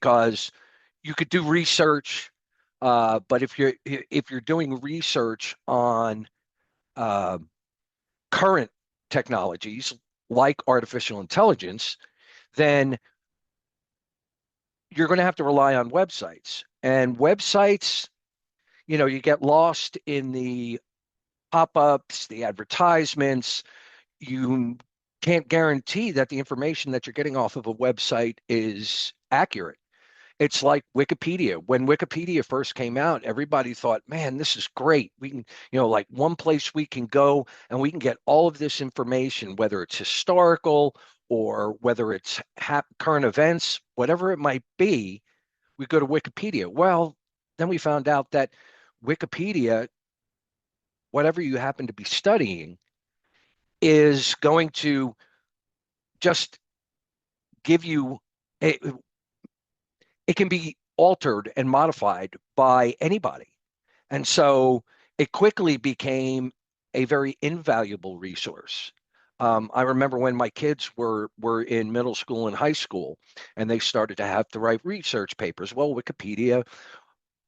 because you could do research, but if you're doing research on uh, current technologies like artificial intelligence, then you're going to have to rely on websites. And websites, you get lost in the pop-ups, the advertisements. You can't guarantee that the information that you're getting off of a website is accurate. It's like Wikipedia. When Wikipedia first came out, everybody thought, man, this is great. We can, like one place we can go and we can get all of this information, whether it's historical or whether it's current events, whatever it might be, we go to Wikipedia. Well, then we found out that Wikipedia, whatever you happen to be studying, is going to just give you it can be altered and modified by anybody. And so it quickly became a very invaluable resource. I remember when my kids were in middle school and high school, and they started to have to write research papers. Well, Wikipedia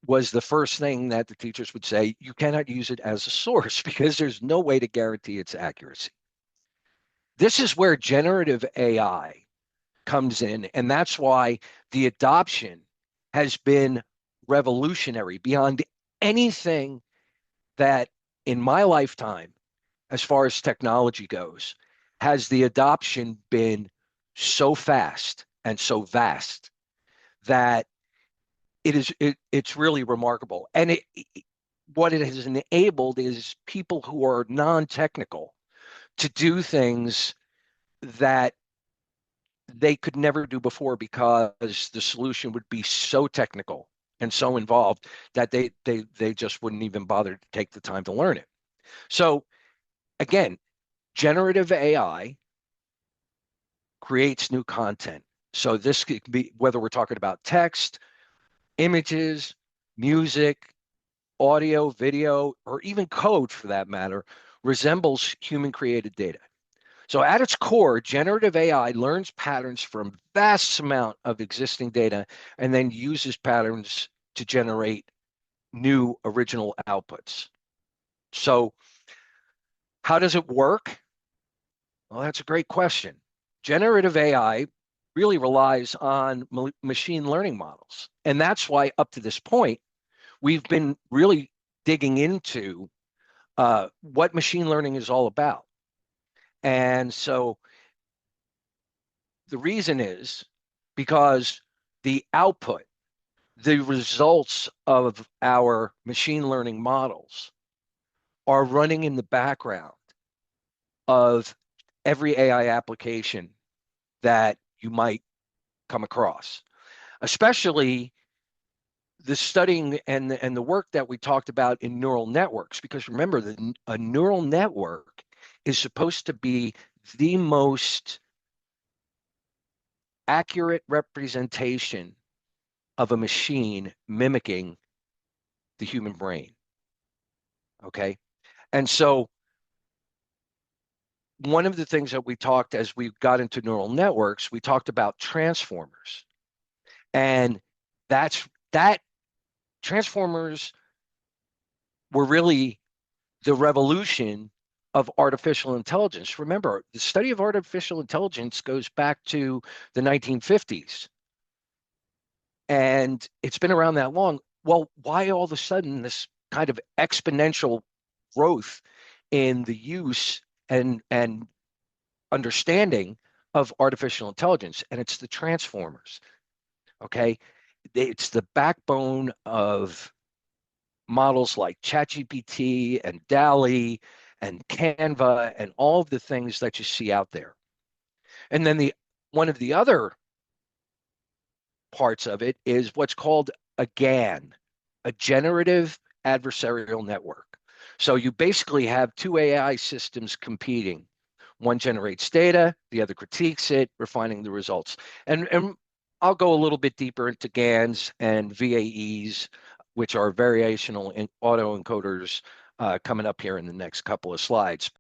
was the first thing that the teachers would say, you cannot use it as a source because there's no way to guarantee its accuracy. This is where generative AI comes in, and that's why the adoption has been revolutionary beyond anything that in my lifetime, as far as technology goes, has the adoption been so fast and so vast that it's really remarkable. And what it has enabled is people who are non-technical to do things that they could never do before because the solution would be so technical and so involved that they just wouldn't even bother to take the time to learn it. So again, generative AI creates new content. So this could be, whether we're talking about text, images, music, audio, video, or even code for that matter, resembles human created data. So at its core, generative AI learns patterns from vast amount of existing data and then uses patterns to generate new original outputs. So how does it work? Well, that's a great question. Generative AI really relies on machine learning models. And that's why up to this point, we've been really digging into what machine learning is all about. And so the reason is because the output, the results of our machine learning models are running in the background of every AI application that you might come across, especially the studying and the work that we talked about in neural networks. Because remember, a neural network is supposed to be the most accurate representation of a machine mimicking the human brain. Okay. And so one of the things that we talked as we got into neural networks, we talked about transformers. And that transformers were really the revolution of artificial intelligence. Remember, the study of artificial intelligence goes back to the 1950s. And it's been around that long. Well, why all of a sudden this kind of exponential growth in the use and understanding of artificial intelligence? And it's the transformers. Okay. It's the backbone of models like ChatGPT and DALL-E and Canva and all of the things that you see out there. And then one of the other parts of it is what's called a GAN, a generative adversarial network. So you basically have two AI systems competing. One generates data, the other critiques it, refining the results. And I'll go a little bit deeper into GANs and VAEs, which are variational autoencoders, coming up here in the next couple of slides.